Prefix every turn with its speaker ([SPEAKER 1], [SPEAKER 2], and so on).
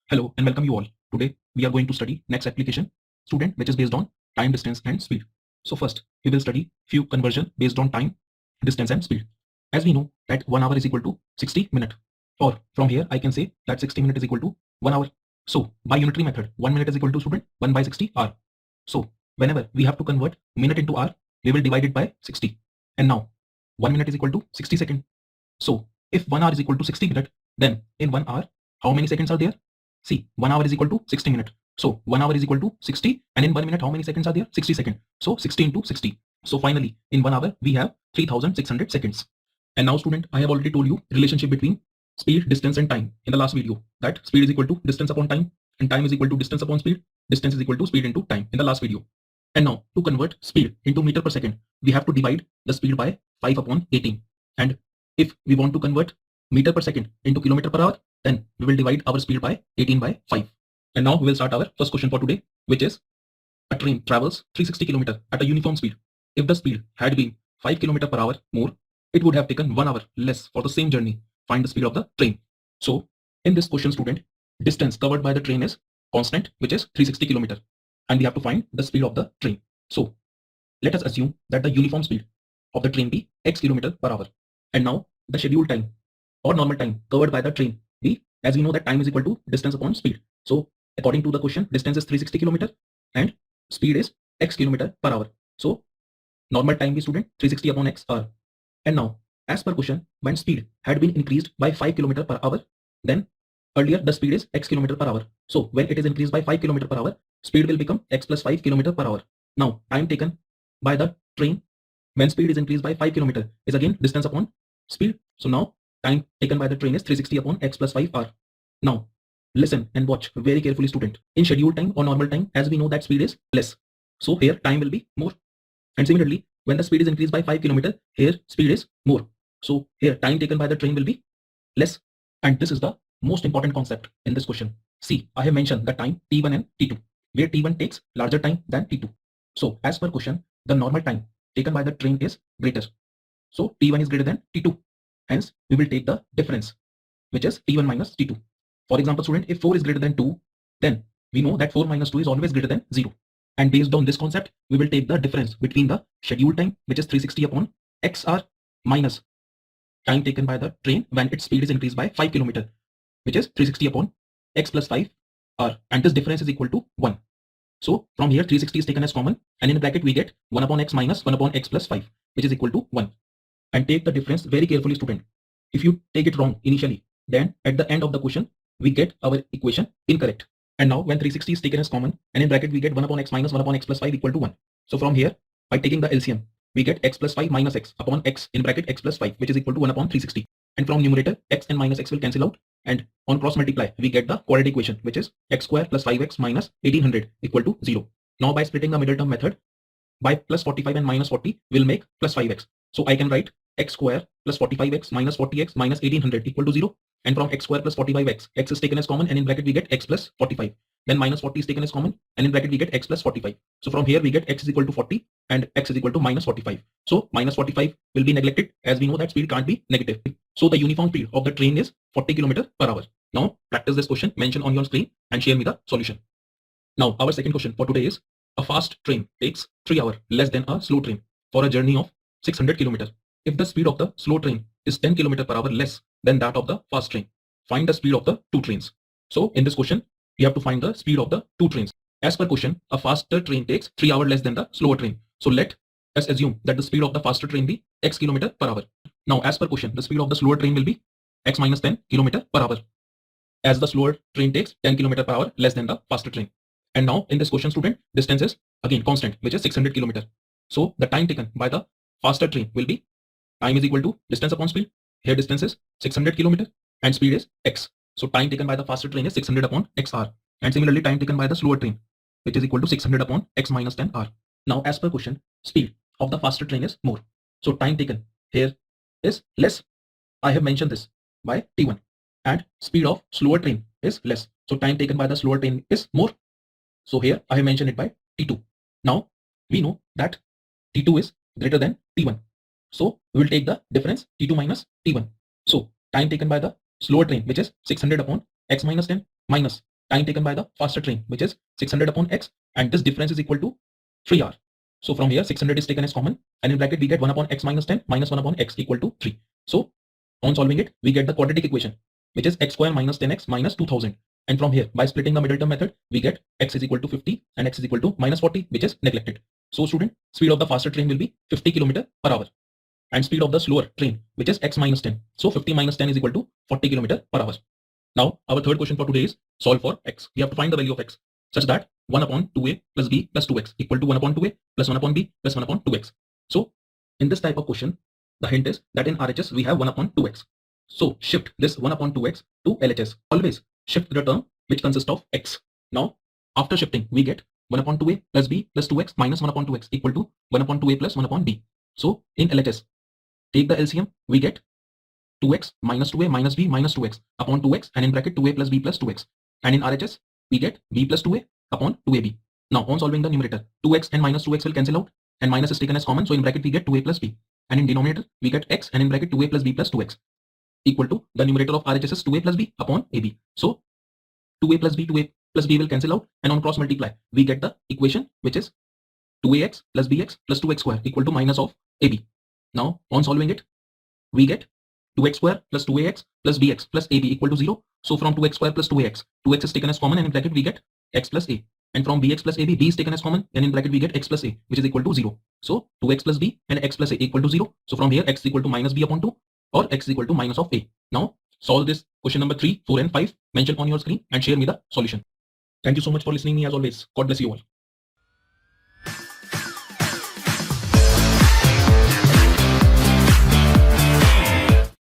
[SPEAKER 1] Hello and welcome you all. Today we are going to study next application student which is based on time, distance and speed. So first we will study few conversion based on time, distance and speed. As we know that 1 hour is equal to 60 minutes, or from here I can say that 60 minutes is equal to 1 hour. So by unitary method 1 minute is equal to student 1 by 60 hour. So whenever we have to convert minute into hour, we will divide it by 60. And now 1 minute is equal to 60 seconds. So if 1 hour is equal to 60 minutes, then in 1 hour how many seconds are there? See, 1 hour is equal to 60 minutes. So 1 hour is equal to 60, and in 1 minute how many seconds are there? 60 seconds. So 60 into 60. So finally in 1 hour we have 3600 seconds. And now student, I have already told you relationship between speed, distance and time in the last video, that speed is equal to distance upon time and time is equal to distance upon speed. Distance is equal to speed into time in the last video. And now to convert speed into meter per second, we have to divide the speed by 5 upon 18. And if we want to convert meter per second into kilometer per hour, then we will divide our speed by 18 by 5. And now we will start our first question for today, which is a train travels 360 km at a uniform speed. If the speed had been 5 km per hour more, it would have taken 1 hour less for the same journey. Find the speed of the train. So in this question student, distance covered by the train is constant, which is 360 km, and we have to find the speed of the train. So let us assume that the uniform speed of the train be x km per hour. And now the scheduled time or normal time covered by the train be, as we know that time is equal to distance upon speed. So according to the question, distance is 360 km and speed is x km per hour. So normal time be student 360 upon x hour. And now as per question, when speed had been increased by 5 km per hour, then earlier the speed is x km per hour. So when it is increased by 5 km per hour, speed will become x plus 5 km per hour. Now time taken by the train when speed is increased by 5 km is again distance upon speed. So now time taken by the train is 360 upon x plus 5 hour. Now listen and watch very carefully student. In scheduled time or normal time, as we know that speed is less, so here time will be more. And similarly when the speed is increased by 5 km, here speed is more. So here time taken by the train will be less. And this is the most important concept in this question. See, I have mentioned the time t1 and t2, where t1 takes larger time than t2. So as per question, the normal time taken by the train is greater. So t1 is greater than t2. Hence we will take the difference, which is t1 minus t2. For example student, if 4 is greater than 2, then we know that 4 minus 2 is always greater than 0. And based on this concept, we will take the difference between the scheduled time, which is 360 upon x hour, minus time taken by the train when its speed is increased by 5 km, which is 360 upon x plus 5 hour, and this difference is equal to 1. So from here 360 is taken as common, and in bracket we get 1 upon x minus 1 upon x plus 5, which is equal to 1. And take the difference very carefully student. If you take it wrong initially, then at the end of the question we get our equation incorrect. And now when 360 is taken as common, and in bracket we get 1 upon x minus 1 upon x plus 5 equal to 1. So from here by taking the LCM, we get x plus 5 minus x upon x in bracket x plus 5, which is equal to 1 upon 360. And from numerator x and minus x will cancel out, and on cross multiply we get the quadratic equation, which is x square plus 5x minus 1800 equal to 0. Now by splitting the middle term method, by plus 45 and minus 40 will make plus 5x. So I can write x square plus 45x minus 40x minus 1800 equal to 0. And from x square plus 45x, x is taken as common, and in bracket we get x plus 45. Then minus 40 is taken as common, and in bracket we get x plus 45. So from here we get x is equal to 40 and x is equal to minus 45. So minus 45 will be neglected, as we know that speed can't be negative. So the uniform speed of the train is 40 km per hour. Now practice this question mentioned on your screen and share me the solution. Now our second question for today is, a fast train takes 3 hours less than a slow train for a journey of 600 km. If the speed of the slow train is 10 km per hour less than that of the fast train, find the speed of the two trains. So in this question, we have to find the speed of the two trains. As per question, a faster train takes 3 hours less than the slower train. So let us assume that the speed of the faster train be x km per hour. Now as per question, the speed of the slower train will be x minus 10 km per hour, as the slower train takes 10 km per hour less than the faster train. And now in this question student, distance is again constant, which is 600 km. So the time taken by the faster train will be, time is equal to distance upon speed. Here distance is 600 km and speed is x. So time taken by the faster train is 600 upon x hour. And similarly time taken by the slower train, which is equal to 600 upon x minus 10 hour. Now as per question, speed of the faster train is more. So time taken here is less. I have mentioned this by t1. And speed of slower train is less. So time taken by the slower train is more. So here I have mentioned it by t2. Now we know that t2 is greater than t1. So we will take the difference t2 minus t1. So time taken by the slower train, which is 600 upon x minus 10 minus time taken by the faster train, which is 600 upon x, and this difference is equal to 3r. So from here 600 is taken as common, and in bracket we get 1 upon x minus 10 minus 1 upon x equal to 3. So on solving it, we get the quadratic equation, which is x square minus 10x minus 2000. And from here, by splitting the middle term method, we get x is equal to 50 and x is equal to minus 40, which is neglected. So student, speed of the faster train will be 50 km per hour, and speed of the slower train, which is x minus 10. So 50 minus 10 is equal to 40 km per hour. Now our third question for today is solve for x. We have to find the value of x such that 1 upon 2a plus b plus 2x equal to 1 upon 2a plus 1 upon b plus 1 upon 2x. So in this type of question, the hint is that in RHS we have 1 upon 2x. So shift this 1 upon 2x to LHS. Always shift the term which consists of x. Now after shifting, we get 1 upon 2a plus b plus 2x minus 1 upon 2x equal to 1 upon 2a plus 1 upon b. So in LHS, take the LCM, we get 2x minus 2a minus b minus 2x upon 2x, and in bracket 2a plus b plus 2x. And in RHS, we get b plus 2a upon 2ab. Now on solving the numerator, 2x and minus 2x will cancel out, and minus is taken as common. So in bracket we get 2a plus b, and in denominator we get x, and in bracket 2a plus b plus 2x equal to the numerator of RHS is 2a plus b upon ab. So 2a plus b will cancel out, and on cross multiply we get the equation which is 2ax plus bx plus 2x square equal to minus of ab. Now on solving it, we get 2x square plus 2ax plus bx plus ab equal to 0. So from 2x square plus 2ax, 2x is taken as common, and in bracket we get x plus a. And from bx plus ab, b is taken as common, and in bracket we get x plus a, which is equal to 0. So 2x plus b and x plus a equal to 0. So from here x is equal to minus b upon 2, or x is equal to minus of a. Now solve this question number 3, 4 and 5 mentioned on your screen and share me the solution. Thank you so much for listening me as always. God bless you all.